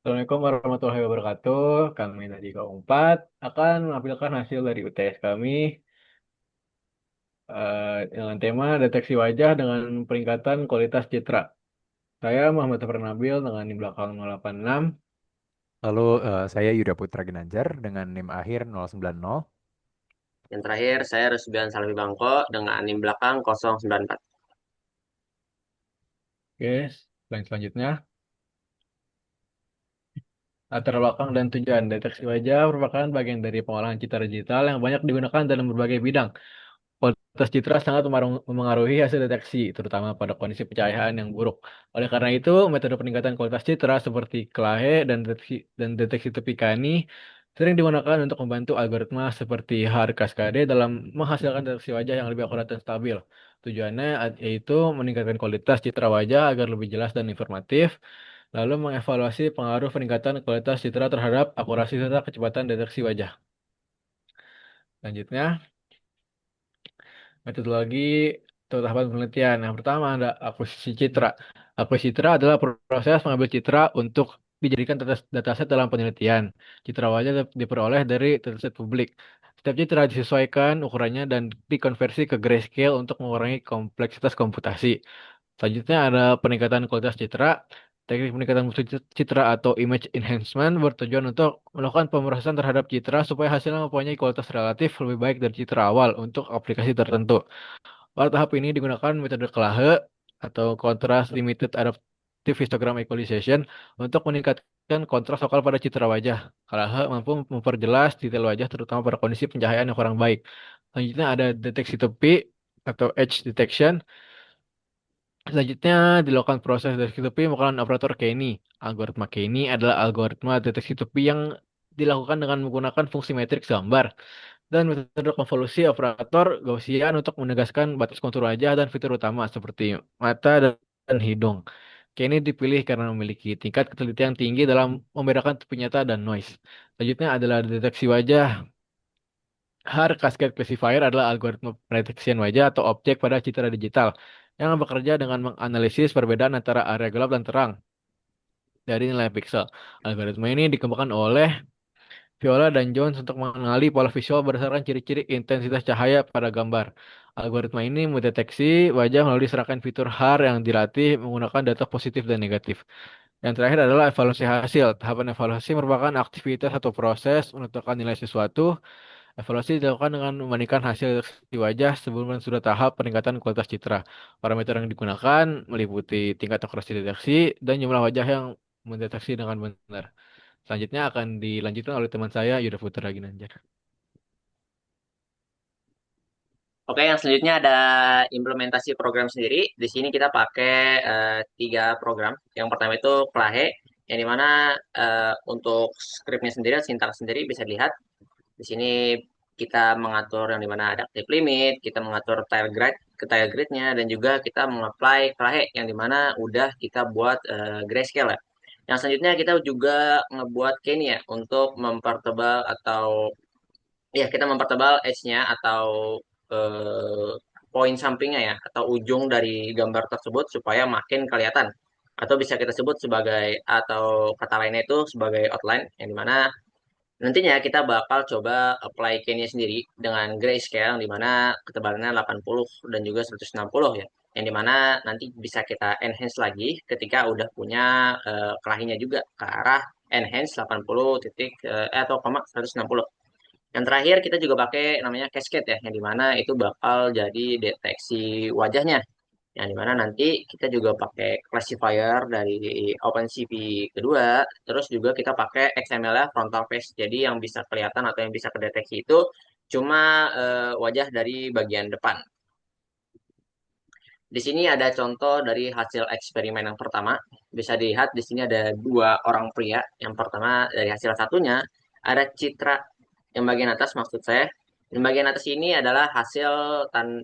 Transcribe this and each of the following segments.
Assalamualaikum warahmatullahi wabarakatuh. Kami dari Kaum 4 akan menampilkan hasil dari UTS kami dengan tema deteksi wajah dengan peningkatan kualitas citra. Saya Muhammad Zafar Nabil dengan NIM belakang 086. Lalu saya Yuda Putra Ginanjar dengan NIM akhir 090. Yang terakhir, saya Rusbian Salvi Bangko dengan NIM belakang 094. Oke, selanjutnya. Latar belakang dan tujuan deteksi wajah merupakan bagian dari pengolahan citra digital yang banyak digunakan dalam berbagai bidang. Kualitas citra sangat memengaruhi hasil deteksi, terutama pada kondisi pencahayaan yang buruk. Oleh karena itu, metode peningkatan kualitas citra seperti Clahe dan deteksi tepi Kani sering digunakan untuk membantu algoritma seperti HAR Cascade dalam menghasilkan deteksi wajah yang lebih akurat dan stabil. Tujuannya yaitu meningkatkan kualitas citra wajah agar lebih jelas dan informatif, lalu mengevaluasi pengaruh peningkatan kualitas citra terhadap akurasi serta kecepatan deteksi wajah. Selanjutnya, metodologi atau tahapan penelitian. Yang pertama ada akuisisi citra. Akuisisi citra adalah proses mengambil citra untuk dijadikan dataset dalam penelitian. Citra wajah diperoleh dari dataset publik. Setiap citra disesuaikan ukurannya dan dikonversi ke grayscale untuk mengurangi kompleksitas komputasi. Selanjutnya ada peningkatan kualitas citra. Teknik peningkatan mutu citra atau image enhancement bertujuan untuk melakukan pemrosesan terhadap citra supaya hasilnya mempunyai kualitas relatif lebih baik dari citra awal untuk aplikasi tertentu. Pada tahap ini digunakan metode Clahe atau Contrast Limited Adaptive Histogram Equalization untuk meningkatkan kontras lokal pada citra wajah. Clahe mampu memperjelas detail wajah terutama pada kondisi pencahayaan yang kurang baik. Selanjutnya ada deteksi tepi atau edge detection. Selanjutnya dilakukan proses deteksi tepi menggunakan operator Kenny. Algoritma Kenny adalah algoritma deteksi tepi yang dilakukan dengan menggunakan fungsi matriks gambar dan metode konvolusi operator Gaussian untuk menegaskan batas kontur wajah dan fitur utama seperti mata dan hidung. Kenny dipilih karena memiliki tingkat ketelitian tinggi dalam membedakan tepi nyata dan noise. Selanjutnya adalah deteksi wajah. HAR Cascade Classifier adalah algoritma pendeteksian wajah atau objek pada citra digital yang bekerja dengan menganalisis perbedaan antara area gelap dan terang dari nilai pixel. Algoritma ini dikembangkan oleh Viola dan Jones untuk mengenali pola visual berdasarkan ciri-ciri intensitas cahaya pada gambar. Algoritma ini mendeteksi wajah melalui serangkaian fitur HAR yang dilatih menggunakan data positif dan negatif. Yang terakhir adalah evaluasi hasil. Tahapan evaluasi merupakan aktivitas atau proses menentukan nilai sesuatu. Evaluasi dilakukan dengan membandingkan hasil deteksi wajah sebelum dan sudah tahap peningkatan kualitas citra. Parameter yang digunakan meliputi tingkat akurasi deteksi dan jumlah wajah yang mendeteksi dengan benar. Selanjutnya akan dilanjutkan oleh teman saya Yuda Putra Ginanjar. Oke, yang selanjutnya ada implementasi program sendiri. Di sini kita pakai tiga program. Yang pertama itu Clahe, yang dimana untuk scriptnya sendiri, sintaks sendiri bisa dilihat. Di sini kita mengatur yang dimana ada active limit, kita mengatur tile grid-nya, dan juga kita mengapply Clahe, yang dimana udah kita buat grayscale ya. Yang selanjutnya kita juga ngebuat Kenya untuk mempertebal atau ya kita mempertebal edge-nya atau eh, poin sampingnya ya atau ujung dari gambar tersebut supaya makin kelihatan atau bisa kita sebut sebagai atau kata lainnya itu sebagai outline yang dimana nantinya kita bakal coba apply Kenya sendiri dengan grayscale yang dimana ketebalannya 80 dan juga 160 ya yang dimana nanti bisa kita enhance lagi ketika udah punya kelahinya juga ke arah enhance 80 titik atau koma 160. Yang terakhir kita juga pakai namanya cascade ya, yang dimana itu bakal jadi deteksi wajahnya. Yang dimana nanti kita juga pakai classifier dari OpenCV kedua, terus juga kita pakai XML-nya frontal face. Jadi yang bisa kelihatan atau yang bisa kedeteksi itu cuma wajah dari bagian depan. Di sini ada contoh dari hasil eksperimen yang pertama. Bisa dilihat di sini ada dua orang pria. Yang pertama dari hasil satunya ada citra yang bagian atas maksud saya. Yang bagian atas ini adalah hasil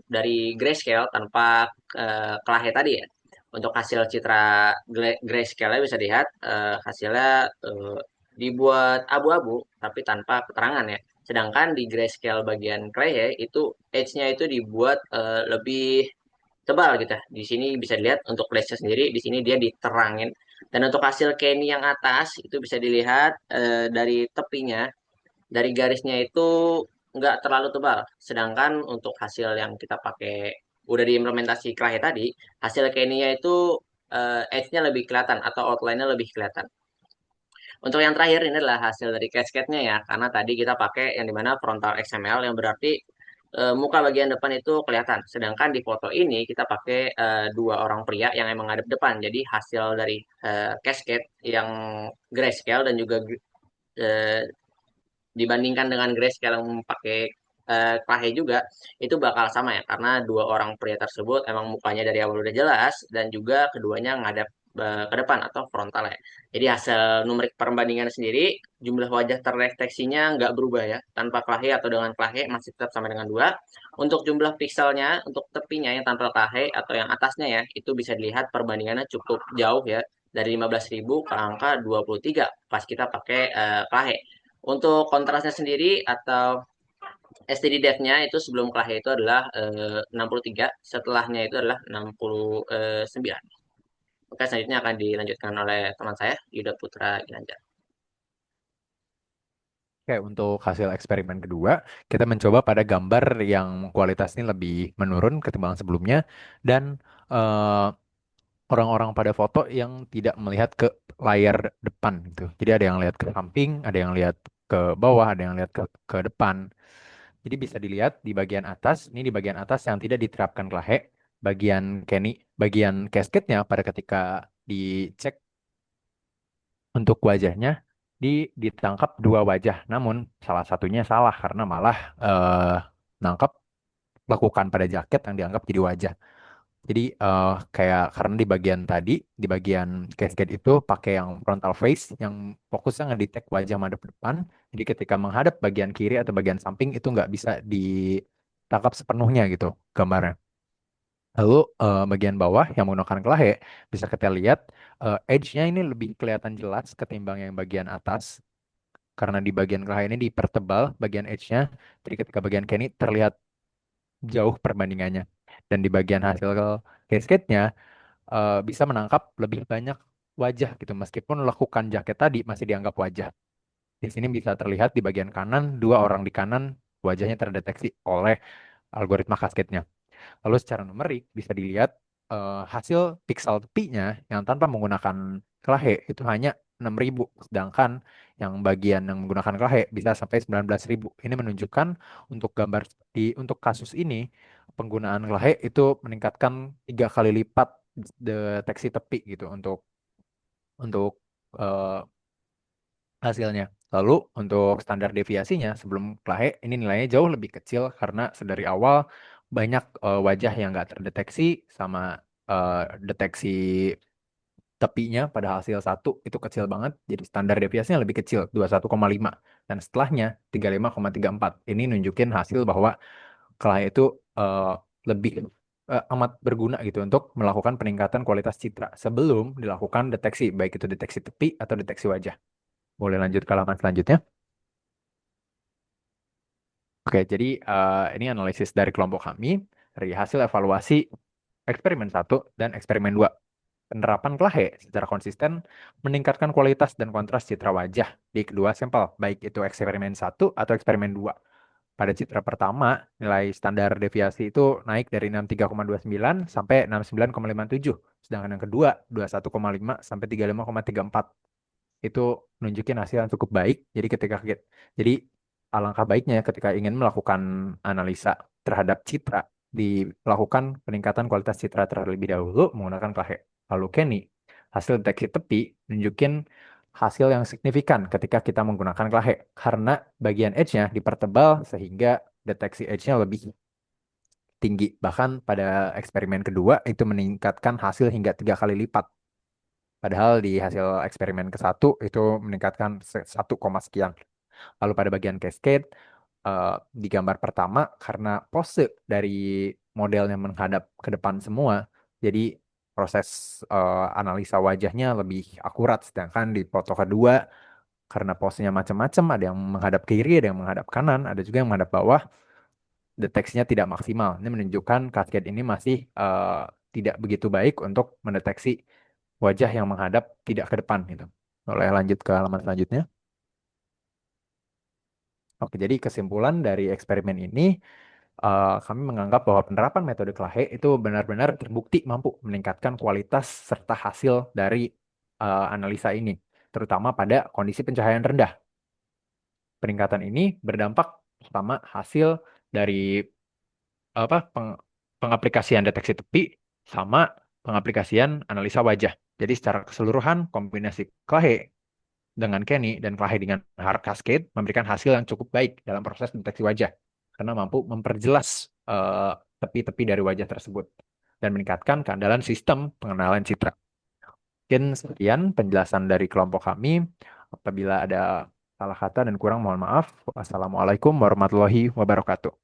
dari grayscale tanpa kelahe tadi ya. Untuk hasil citra grayscale bisa dilihat hasilnya dibuat abu-abu tapi tanpa keterangan ya. Sedangkan di grayscale bagian kelahe itu edge-nya itu dibuat lebih tebal gitu. Di sini bisa dilihat untuk flashnya sendiri, di sini dia diterangin Dan untuk hasil Kenny yang atas itu bisa dilihat dari tepinya, dari garisnya itu nggak terlalu tebal. Sedangkan untuk hasil yang kita pakai udah diimplementasi Clahe tadi, hasil Kenny-nya itu edge-nya lebih kelihatan atau outline-nya lebih kelihatan. Untuk yang terakhir ini adalah hasil dari cascade-nya ya, karena tadi kita pakai yang dimana frontal XML yang berarti muka bagian depan itu kelihatan. Sedangkan di foto ini kita pakai dua orang pria yang emang ngadep depan. Jadi hasil dari cascade yang grayscale dan juga eh, dibandingkan dengan grayscale yang pakai Clahe juga itu bakal sama ya karena dua orang pria tersebut emang mukanya dari awal udah jelas dan juga keduanya ngadap ke depan atau frontal ya. Jadi hasil numerik perbandingan sendiri jumlah wajah terdeteksinya nggak berubah ya tanpa Clahe atau dengan Clahe masih tetap sama dengan dua. Untuk jumlah pikselnya untuk tepinya yang tanpa Clahe atau yang atasnya ya itu bisa dilihat perbandingannya cukup jauh ya dari 15.000 ke angka 23 pas kita pakai Clahe. Untuk kontrasnya sendiri atau STD depth-nya itu sebelum Clahe itu adalah 63, setelahnya itu adalah 69. Oke, selanjutnya akan dilanjutkan oleh teman saya, Yuda Putra Ginanjar. Oke, untuk hasil eksperimen kedua, kita mencoba pada gambar yang kualitasnya lebih menurun ketimbang sebelumnya dan eh, orang-orang pada foto yang tidak melihat ke layar depan gitu. Jadi ada yang lihat ke samping, ada yang lihat ke bawah, ada yang lihat ke depan. Jadi bisa dilihat di bagian atas, ini di bagian atas yang tidak diterapkan Clahe, bagian Kenny, bagian cascade-nya pada ketika dicek untuk wajahnya ditangkap dua wajah, namun salah satunya salah karena malah nangkap lekukan pada jaket yang dianggap jadi wajah. Jadi kayak karena di bagian tadi, di bagian cascade itu pakai yang frontal face yang fokusnya ngedetect wajah madep depan. Jadi ketika menghadap bagian kiri atau bagian samping itu nggak bisa ditangkap sepenuhnya gitu gambarnya. Lalu bagian bawah yang menggunakan Clahe bisa kita lihat edge-nya ini lebih kelihatan jelas ketimbang yang bagian atas karena di bagian Clahe ini dipertebal bagian edge-nya. Jadi ketika bagian Kenny terlihat jauh perbandingannya. Dan di bagian hasil cascade-nya bisa menangkap lebih banyak wajah gitu meskipun lekukan jaket tadi masih dianggap wajah. Di sini bisa terlihat di bagian kanan dua orang di kanan wajahnya terdeteksi oleh algoritma cascade-nya. Lalu secara numerik bisa dilihat hasil pixel tepinya yang tanpa menggunakan Clahe itu hanya 6.000, sedangkan yang bagian yang menggunakan Clahe bisa sampai 19.000. Ini menunjukkan untuk gambar untuk kasus ini penggunaan Clahe itu meningkatkan 3 kali lipat deteksi tepi gitu untuk eh, hasilnya. Lalu untuk standar deviasinya sebelum Clahe ini nilainya jauh lebih kecil karena sedari awal banyak wajah yang nggak terdeteksi sama deteksi tepinya pada hasil satu itu kecil banget. Jadi standar deviasinya lebih kecil 21,5 dan setelahnya 35,34. Ini nunjukin hasil bahwa Clahe itu eh, lebih amat berguna gitu untuk melakukan peningkatan kualitas citra sebelum dilakukan deteksi baik itu deteksi tepi atau deteksi wajah. Boleh lanjut ke halaman selanjutnya. Oke, jadi ini analisis dari kelompok kami dari hasil evaluasi eksperimen satu dan eksperimen 2. Penerapan Clahe secara konsisten meningkatkan kualitas dan kontras citra wajah di kedua sampel, baik itu eksperimen satu atau eksperimen 2. Pada citra pertama, nilai standar deviasi itu naik dari 63,29 sampai 69,57. Sedangkan yang kedua, 21,5 sampai 35,34. Itu nunjukin hasil yang cukup baik. Jadi alangkah baiknya ketika ingin melakukan analisa terhadap citra dilakukan peningkatan kualitas citra terlebih dahulu menggunakan Clahe. Lalu Kenny, hasil deteksi tepi nunjukin hasil yang signifikan ketika kita menggunakan Clahe karena bagian edge-nya dipertebal sehingga deteksi edge-nya lebih tinggi. Bahkan pada eksperimen kedua itu meningkatkan hasil hingga 3 kali lipat. Padahal di hasil eksperimen ke satu itu meningkatkan 1, sekian. Lalu pada bagian cascade, eh, di gambar pertama, karena pose dari modelnya menghadap ke depan semua, jadi proses analisa wajahnya lebih akurat. Sedangkan di foto kedua, karena posenya macam-macam, ada yang menghadap kiri, ada yang menghadap kanan, ada juga yang menghadap bawah, deteksinya tidak maksimal. Ini menunjukkan cascade ini masih tidak begitu baik untuk mendeteksi wajah yang menghadap tidak ke depan gitu. Boleh lanjut ke halaman selanjutnya. Oke, jadi kesimpulan dari eksperimen ini, kami menganggap bahwa penerapan metode Clahe itu benar-benar terbukti mampu meningkatkan kualitas serta hasil dari analisa ini, terutama pada kondisi pencahayaan rendah. Peningkatan ini berdampak pertama hasil dari pengaplikasian deteksi tepi sama pengaplikasian analisa wajah. Jadi secara keseluruhan kombinasi Clahe dengan Kenny dan Clahe dengan Hard Cascade memberikan hasil yang cukup baik dalam proses deteksi wajah karena mampu memperjelas tepi-tepi dari wajah tersebut dan meningkatkan keandalan sistem pengenalan citra. Mungkin sekian penjelasan dari kelompok kami. Apabila ada salah kata dan kurang mohon maaf. Wassalamualaikum warahmatullahi wabarakatuh.